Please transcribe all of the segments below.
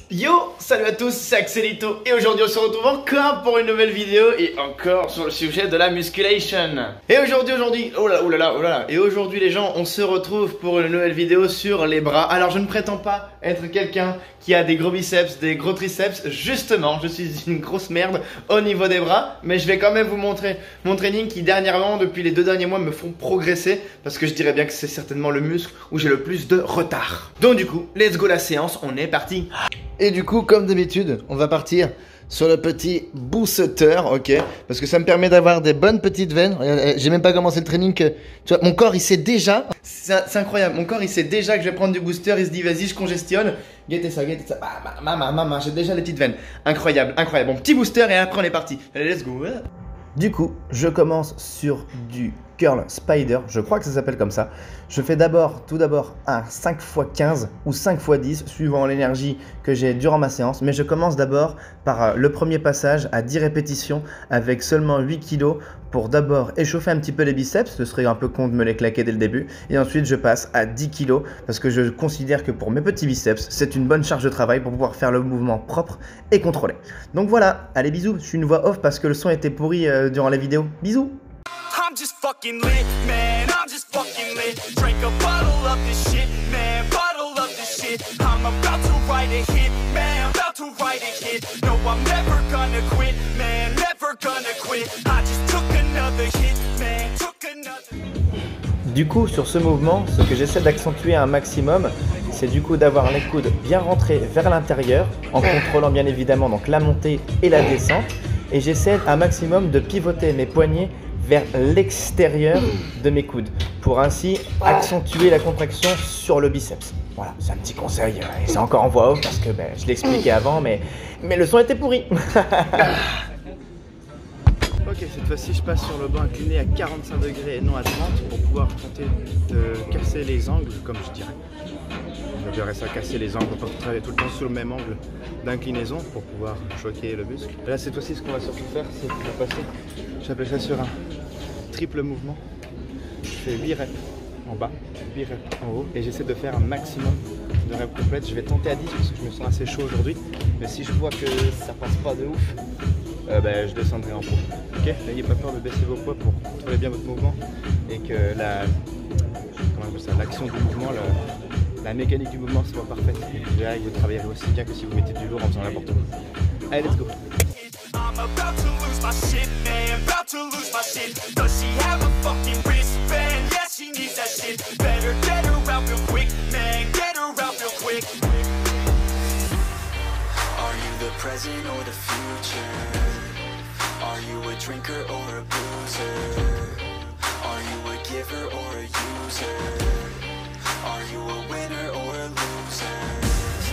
Yo, salut à tous, c'est Axelito et aujourd'hui on se retrouve encore pour une nouvelle vidéo et encore sur le sujet de la musculation. Et aujourd'hui, oh là là, et aujourd'hui les gens, on se retrouve pour une nouvelle vidéo sur les bras. Alors je ne prétends pas être quelqu'un qui a des gros biceps, des gros triceps, justement, je suis une grosse merde au niveau des bras, mais je vais quand même vous montrer mon training qui dernièrement, depuis les 2 derniers mois, me font progresser parce que je dirais bien que c'est certainement le muscle où j'ai le plus de retard. Donc du coup, let's go la séance, on est parti. Et du coup, comme d'habitude, on va partir sur le petit booster, ok, parce que ça me permet d'avoir des bonnes petites veines. J'ai même pas commencé le training que, tu vois, mon corps il sait déjà, c'est incroyable, mon corps il sait déjà que je vais prendre du booster, il se dit vas-y je congestionne, guettez ça, maman, j'ai déjà les petites veines, incroyable, incroyable, bon petit booster et après on est parti, allez let's go. Du coup, je commence sur du curl spider, je crois que ça s'appelle comme ça. Je fais tout d'abord un 5x15 ou 5x10 suivant l'énergie que j'ai durant ma séance. Mais je commence d'abord par le premier passage à 10 répétitions avec seulement 8 kg pour d'abord échauffer un petit peu les biceps. Ce serait un peu con de me les claquer dès le début. Et ensuite je passe à 10 kg parce que je considère que pour mes petits biceps, c'est une bonne charge de travail pour pouvoir faire le mouvement propre et contrôlé. Donc voilà, allez bisous, je suis une voix off parce que le son était pourri durant la vidéo. Bisous. I'm just fucking lit, man, I'm just fucking lit. Drink a bottle of this shit, man, bottle of this shit. I'm about to write a hit, man, about to write a hit. No, I'm never gonna quit, man, never gonna quit. I just took another hit, man, took another. Du coup, sur ce mouvement, ce que j'essaie d'accentuer un maximum, c'est du coup d'avoir les coudes bien rentrés vers l'intérieur, en contrôlant bien évidemment donc la montée et la descente. Et j'essaie un maximum de pivoter mes poignets vers l'extérieur de mes coudes pour ainsi accentuer la contraction sur le biceps. Voilà, c'est un petit conseil et c'est encore en voix off parce que je l'ai expliqué avant mais le son était pourri. Ok, cette fois-ci je passe sur le banc incliné à 45 degrés et non à 30 pour pouvoir tenter de casser les angles comme je dirais. Je dirais ça, casser les angles pour travailler tout le temps sur le même angle d'inclinaison pour pouvoir choquer le muscle. Et là cette fois-ci ce qu'on va surtout faire c'est qu'on va passer, j'appelle ça sur un triple mouvement. Je fais 8 reps en bas, 8 reps en haut et j'essaie de faire un maximum de reps complètes. Je vais tenter à 10 parce que je me sens assez chaud aujourd'hui. Mais si je vois que ça passe pas de ouf, je descendrai en pro. Ok, n'ayez pas peur de baisser vos poids pour contrôler bien votre mouvement et que l'action du mouvement, la mécanique du mouvement soit parfaite. Et là, vous travaillerez aussi bien que si vous mettez du lourd en faisant n'importe quoi. Allez, let's go. I'm about to lose my shit, man, about to lose my shit. Does she have a fucking wristband? Yeah, she needs that shit. Better get her out real quick, man, get her out real quick. Are you the present or the future? Are you a drinker or a boozer? Are you a giver or a user? Are you a winner or a loser?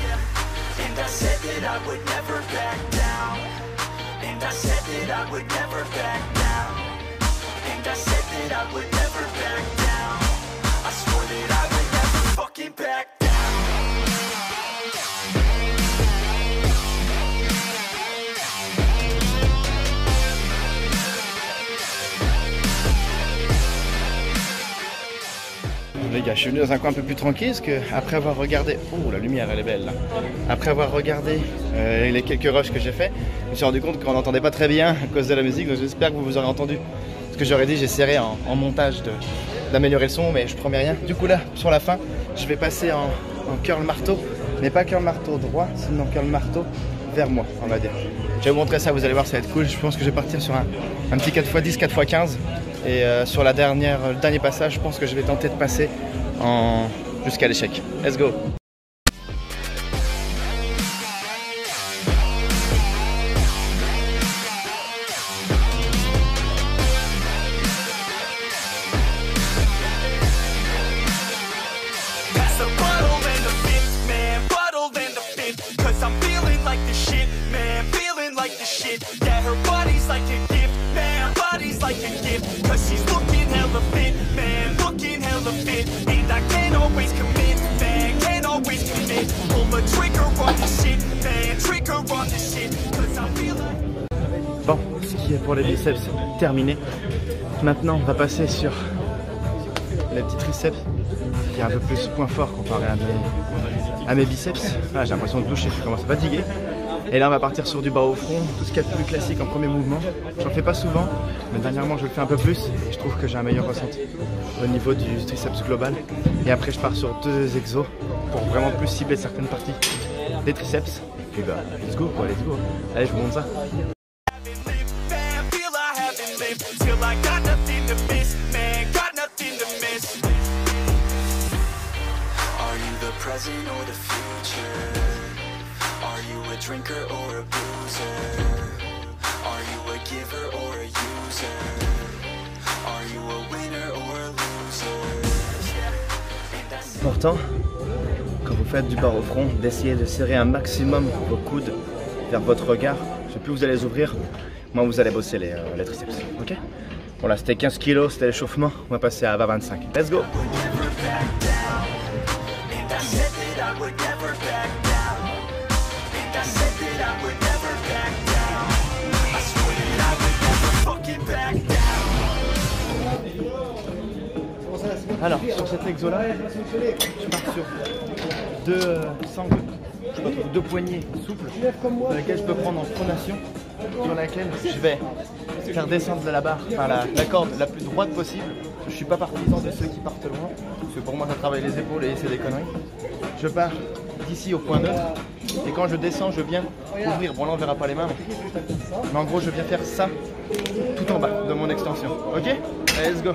Yeah. And I said that I would never back down. And I said that I would never back down. And I said that I would never back down. I swore that I would never fucking back down. Les gars, je suis venu dans un coin un peu plus tranquille parce que après avoir regardé, oh la lumière elle est belle là. Après avoir regardé les quelques rushs que j'ai fait, je me suis rendu compte qu'on n'entendait pas très bien à cause de la musique, donc j'espère que vous vous aurez entendu. Ce que j'aurais dit, j'essaierai en montage d'améliorer le son, mais je promets rien. Du coup là, sur la fin, je vais passer en curl marteau, mais pas curl marteau droit, sinon curl marteau vers moi, on va dire. Je vais vous montrer ça, vous allez voir, ça va être cool. Je pense que je vais partir sur un petit 4x10, 4x15. Et sur le dernier passage, je pense que je vais tenter de passer jusqu'à l'échec. Let's go! Pass the bottle and the fifth, man, bottle and the fifth. Cause I'm feeling like the shit, man, feeling like the shit. Yeah, her body's like a gift, man, body's like a gift. Cause she's looking hella fit, man, looking hella fit. And I can't always commit, man, can't always commit. Pull the trigger on this shit, man, trigger on this shit. Cause I feel like... Bon, ce qui est pour les biceps terminé. Maintenant, on va passer sur les petits triceps, qui est un peu plus point fort comparé à des à mes biceps. Ah, j'ai l'impression de doucher, je commence à fatiguer. Et là on va partir sur du bas au front, tout ce qu'il y a de plus classique en premier mouvement. J'en fais pas souvent, mais dernièrement je le fais un peu plus et je trouve que j'ai un meilleur ressenti au niveau du triceps global. Et après je pars sur 2 exos pour vraiment plus cibler certaines parties des triceps. Et puis bah let's go quoi, let's go. Allez, je vous montre ça. Present or the future? Are you a drinker or a boozer? Are you a giver or a user? Are you a winner or a loser? Important, quand vous faites du bas au front, d'essayer de serrer un maximum vos coudes vers votre regard. Je sais plus vous allez les ouvrir, moi vous allez bosser les triceps, ok? Bon là c'était 15 kg, c'était l'échauffement, on va passer à 20-25. Let's go! Alors sur cet exo là, je pars sur 2 sangles, deux poignées souples, dans lesquelles je peux prendre en pronation, sur laquelle je vais faire descendre la barre, enfin la corde la plus droite possible. Je suis pas partisan de ceux qui partent loin, parce que pour moi ça travaille les épaules et c'est des conneries. Je pars d'ici au point neutre, et quand je descends je viens ouvrir, bon là on verra pas les mains, mais en gros je viens faire ça tout en bas de mon extension, ok? Allez, let's go!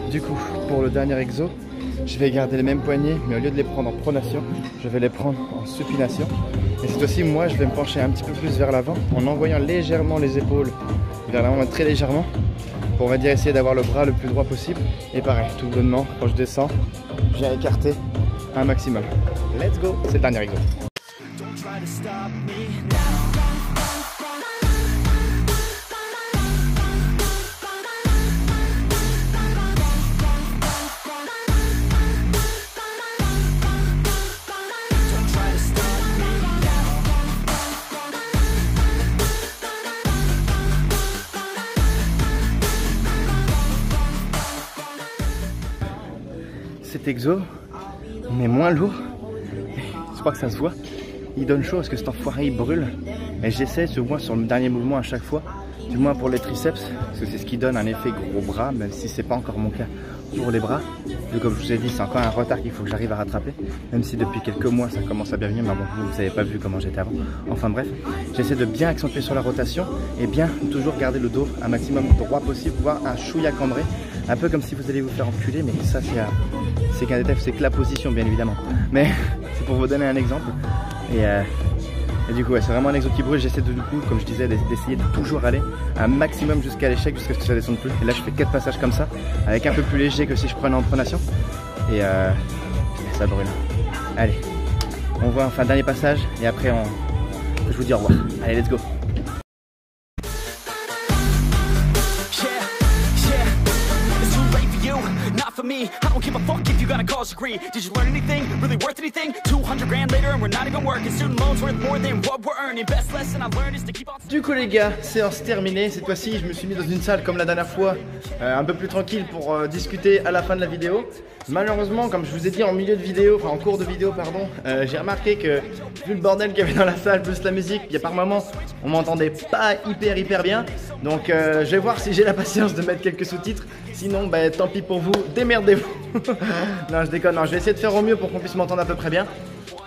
Du coup, pour le dernier exo, je vais garder les mêmes poignées, mais au lieu de les prendre en pronation, je vais les prendre en supination. Et cette fois-ci, moi, je vais me pencher un petit peu plus vers l'avant, en envoyant légèrement les épaules vers l'avant, très légèrement, pour on va dire essayer d'avoir le bras le plus droit possible. Et pareil, tout bonnement, quand je descends, je viens écarter un maximum. Let's go! C'est le dernier exo. Cet exo, mais moins lourd, je crois que ça se voit, il donne chaud parce que cet enfoiré il brûle, et j'essaie sur moi sur le dernier mouvement à chaque fois, du moins pour les triceps, parce que c'est ce qui donne un effet gros bras, même si c'est pas encore mon cas pour les bras. Et comme je vous ai dit, c'est encore un retard qu'il faut que j'arrive à rattraper, même si depuis quelques mois ça commence à bien venir, mais bon, vous n'avez pas vu comment j'étais avant. Enfin bref, j'essaie de bien accentuer sur la rotation et bien toujours garder le dos un maximum droit possible, voire un chouïa cambré, un peu comme si vous allez vous faire enculer, mais ça c'est qu'un détail, c'est que la position bien évidemment, mais c'est pour vous donner un exemple. Et du coup ouais, c'est vraiment un exo qui brûle. J'essaie du coup, comme je disais, d'essayer de toujours aller un maximum jusqu'à l'échec, jusqu'à ce que ça descende plus. Et là je fais 4 passages comme ça, avec un peu plus léger que si je prenais en pronation. Et ça brûle. Allez, on voit enfin dernier passage et après je vous dis au revoir. Allez, let's go. For me, I don't give a fuck if you got a college degree. Did you learn anything? Really worth anything? 200 grand later and we're not even working. Student loans worth more than what we're earning. Best lesson I learned is to keep on. Du coup les gars, séance terminée. Cette fois-ci, je me suis mis dans une salle comme la dernière fois, un peu plus tranquille pour discuter à la fin de la vidéo. Malheureusement, comme je vous ai dit en milieu de vidéo, enfin en cours de vidéo pardon, j'ai remarqué que vu le bordel qu'il y avait dans la salle, plus la musique, il y a par moments on m'entendait pas hyper bien. Donc je vais voir si j'ai la patience de mettre quelques sous-titres. Sinon, bah, tant pis pour vous, démerdez-vous. Non, je déconne, non, je vais essayer de faire au mieux pour qu'on puisse m'entendre à peu près bien.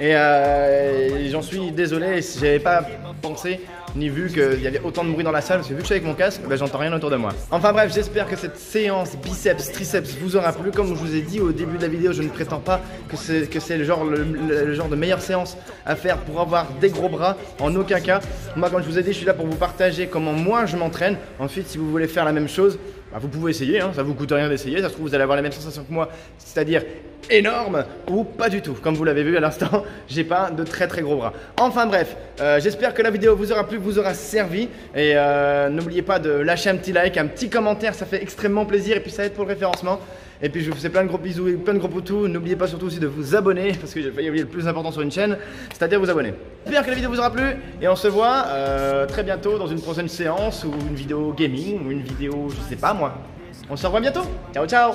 Et j'en suis désolé, j'avais pas pensé ni vu qu'il y avait autant de bruit dans la salle, parce que vu que je suis avec mon casque, bah, j'entends rien autour de moi. Enfin bref, j'espère que cette séance biceps, triceps vous aura plu. Comme je vous ai dit au début de la vidéo, je ne prétends pas que c'est le genre de meilleure séance à faire pour avoir des gros bras, en aucun cas. Moi, comme je vous ai dit, je suis là pour vous partager comment moi je m'entraîne. Ensuite, si vous voulez faire la même chose, bah, vous pouvez essayer, hein, ça vous coûte rien d'essayer, ça se trouve vous allez avoir les mêmes sensations que moi, c'est-à-dire énorme ou pas du tout. Comme vous l'avez vu à l'instant, j'ai pas de très gros bras. Enfin bref, j'espère que la vidéo vous aura plu, vous aura servi. Et n'oubliez pas de lâcher un petit like, un petit commentaire, ça fait extrêmement plaisir et puis ça aide pour le référencement. Et puis je vous fais plein de gros bisous et plein de gros poutous. N'oubliez pas surtout aussi de vous abonner, parce que j'ai failli oublier le plus important sur une chaîne, c'est-à-dire vous abonner. J'espère que la vidéo vous aura plu et on se voit très bientôt dans une prochaine séance ou une vidéo gaming ou une vidéo, je sais pas moi. On se revoit bientôt. Ciao ciao.